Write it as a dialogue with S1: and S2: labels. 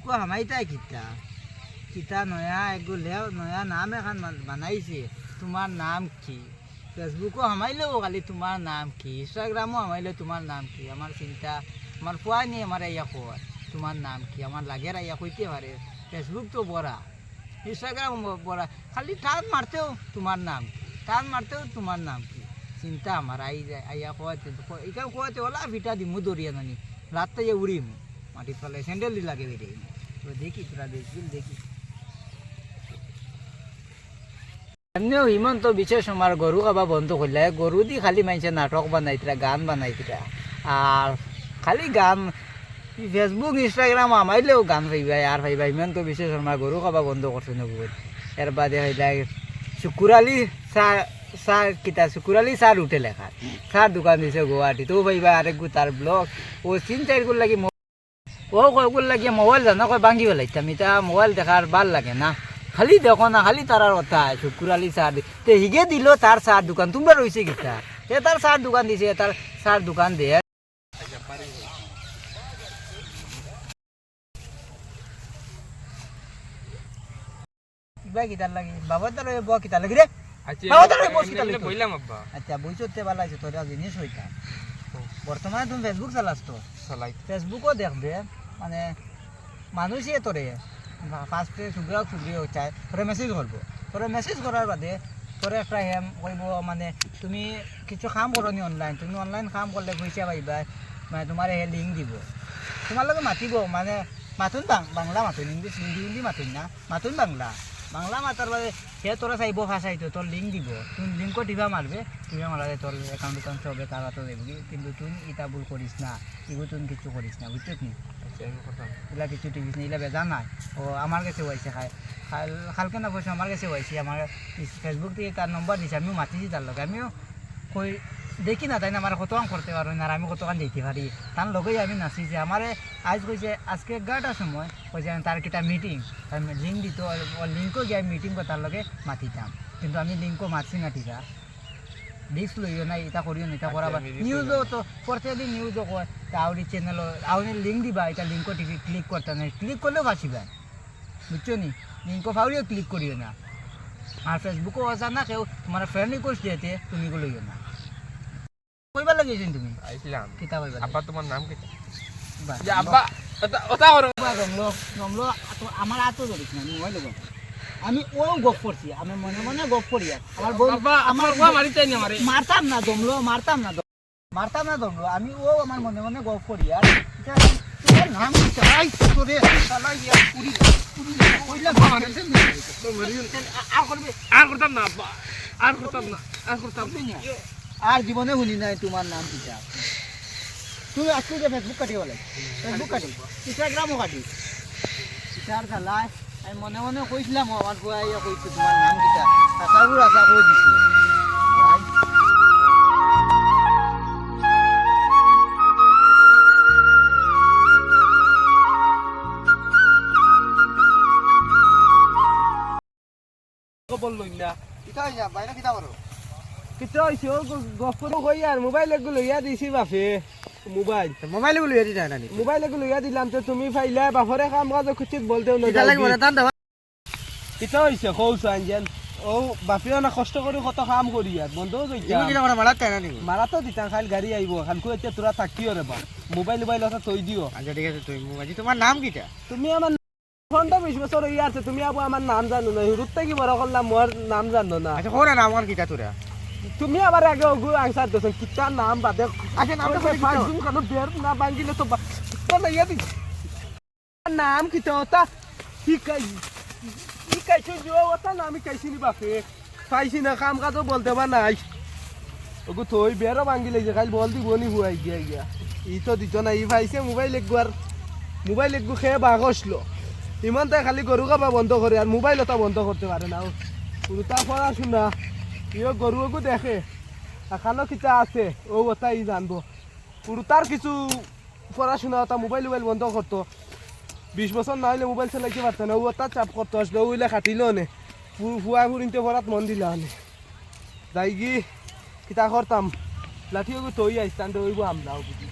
S1: ফেসবুকও হামাইতাই কিতা কিতা নয়া এগুলো নয়া নাম এখন বানাইছে তোমার নাম কি ফেসবুকও হামাইলেও খালি তোমার নাম কি ইনস্টাগ্রামও হামাইলে তোমার নাম কি আমার চিন্তা আমার পোয়া নিয়ে আমার ইয়া কয় তোমার নাম কি আমার লাগের ইয়া কইতে পারে ফেসবুক তো বড়া ইনস্টাগ্রাম বড়া খালি টান মারতেও তোমার নাম কি টান মারতেও তোমার নাম কি চিন্তা আমার আইয়া কোয়াতে এখানে কোয়াতে ওলা ভিটা দিমু দরিয়া নানি রাতটা যে উড়িম মাটি ফেলে স্যান্ডেল দি লাগে বেরিয়ে তো দেখি তোরা দেখি এমনিও হিমন্ত বিশেষ আমার গরু খাবা বন্ধ করলে গরু দি খালি মাইছে নাটক বানাইতরা গান বানাইতরা আর খালি গান ফেসবুক ইনস্টাগ্রাম আমাইলেও গান পাইবা আর পাইবা হিমন্ত বিশেষ আমার গরু খাবা বন্ধ করছে না বহুত এর বাদে হইলে শুকুরালি চার কিতা শুকুরালি চার উঠে লেখা চার দোকান দিছে গুয়াহাটি তো পাইবা আরেক তার ব্লগ ও তিন চারগুলো লাগি ও কয়গুলো লাগি মোবাইল জানা কয় ভাঙি পেলাইতাম এটা মোবাইল দেখার ভাল লাগে না খালি দেখো না খালি তারার কথা শুকুরালি চার তে হিগে দিল তার চার দোকান তোমরা রয়েছে কিতা এ তার চার দোকান দিছে তার চার দোকান দিয়ে কিবা কিতার লাগি বাবার তার ব কিতা লাগি রে আচ্ছা বইতে ভালো আছে তোরা জিনিস হইতা বর্তমানে তুমি ফেসবুক চালাস তো ফেসবুকও দেখবে মানে মানুষই তোরে ফার্স্টে সুগ্রিও চায় তোরে মেসেজ করবো তোরে মেসেজ করার বাদে তোরে একটা হেম কইব মানে তুমি কিছু কাম করনি অনলাইন তুমি অনলাইন কাম করলে পয়সা পাইবা মানে তোমার হে লিঙ্ক দিব তোমার লগে মাতিব মানে মাতুন বাংলা মাতুন ইংলিশ হিন্দি মাতুন না মাতুন বাংলা মাতার বাদে সে তোরা চাইব ফাঁসাইতো তোর লিঙ্ক দিব তুমি লিঙ্কও টিপা মারবে টিপা মারালে তোর অ্যাকাউন্ট সবে কারা তো দেবো কিন্তু তুই ইটা ভুল করিস না এগুলো তুই কিছু করিস না বুঝছিস নি এগুলা কিছু টিপিস না এগুলা বেজা নাই ও আমার কাছে হয়েছে কালকে না পয়সা আমার কাছে হয়েছে আমার ফেসবুক থেকে তার নম্বর দিছে আমিও মাতিছি তার লগে আমিও কই দেখি না তাই না আমার কতক্ষণ করতে পারো না আর আমি কতক্ষণ যেতে পারি তার লগেই আমি নাচিছি আমার আজ কইছে আজকে 11টার সময় কইছে তার কিটা মিটিং তার লিঙ্ক দিত লিঙ্কও গিয়ে আমি মিটিং করে তার লগে মাতিতাম কিন্তু আমি লিঙ্কও মারছি না টিকা রিস্ক লইও না এটা করিও না এটা করাবা নিউজও তো প্রত্যেকদিন নিউজও কয় তা আউরি চ্যানেলও আউরি লিঙ্ক দিবা এটা লিঙ্কও টিভি ক্লিক করতে না ক্লিক করলেও বাঁচিবা বুঝছো নি লিঙ্কও ফাউরিও ক্লিক করিও না আর ফেসবুকও আসা না কেউ তোমার ফ্রেন্ড রিকোয়েস্ট দিয়েছে তুমি লইও না কইবার লাগিয়েছেন তুমি আইছিলাম কিতা কইবা আব্বা তোমার নাম কি যে আব্বা ওটা ওর নমলো আমার আতো ধরিস না মোবাইল লগ আমি ও গপ করছি আমি মনে মনে গপ করি আমার বাবা আমার ওয়া মারিতাই না মারে মারতাম না দমলো আমি ও আমার মনে মনে গপ করি আর তোর নাম কি চাই তোরে শালা ইয়া পুরি কইলা মারে তো মারিও আর করতাম না আব্বা আর করতাম না আর জীবনে শুনি নাই তোমার নাম কিটা তুমি আজকে যে ফেসবুক কাটিও বলে ফেসবুক কাটি ইনস্টাগ্রামও কাটি চার চালাই আমি মনে মনে কইছিলাম আমার বুয়া কইছে তোমার নাম কিটা আশাগুলো আশা করে দিছি বললই না কিটা হইয়া বাইরে কিটা করো কিটা হইছে গফরও কই আর মোবাইল এগুলো লইয়া দিছি বাপে মোবাইল এগুলো লইয়া দিতা নানি মোবাইল এগুলো লইয়া দিলাম তো তুমি ফাইলা বাপরে কাম কাজ খুচিত বলতেও না যাই কিটা হইছে কৌছ আনজেন ও বাপেও না কষ্ট করে কত কাম করি আর বন্ধও কইতা তুমি কিটা মারা মারাত না নি মারা তো দিতা খালি গাড়ি আইব খান কই এতিয়া তোরা থাকিও রে বা মোবাইল ওটা তই দিও আচ্ছা ঠিক আছে তুই আজি তোমার নাম কিটা তুমি আমার ফোনটা 20 বছর হই আছে তুমি আবু আমার নাম জানো না হুরুতে কি বড় করলাম মোর নাম জানো না আচ্ছা কোন নাম আর কিটা তোরা তুমি আবার আগে ওগু আনসার দছ কিটা নাম বাদে আচ্ছা নামটা কই ফাইজুম কানো বের না বাঙ্গিলে তো তো না ইয়াদি নাম কিটা ওটা কি কাইছো জো ওটা নামই কাইছিনি বাপে পাইছি না কাম কাজও বলতে বা নাই ওগু থই বেরো বাঙ্গিলে যে খালি বল দিবনি হুয়াই গিয়া ই তো দিত না ই পাইছে মোবাইল একগু খেয়ে বাগসলো ইমান তাই খালি গরু খাবা বন্ধ করে আর মোবাইল ওটা বন্ধ করতে পারে না পুরোটা পড়াশোনা ইও গরুকে দেখে এখানো কিতা আছে ও ওটা ই জানবো পুরোটার কিছু পড়াশোনা ওটা মোবাইল বন্ধ করতো 20 বছর না হইলে মোবাইল চালাইতে পারতো না ও ওটা চাপ করতো আসলে ওইলে খাটিলেও নে ফুয়া ফুরিনতে পড়াত মন দিলা নে যাই কি কিতা করতাম লাঠিও তৈ আইস্তান ওইব আমরাও বুঝি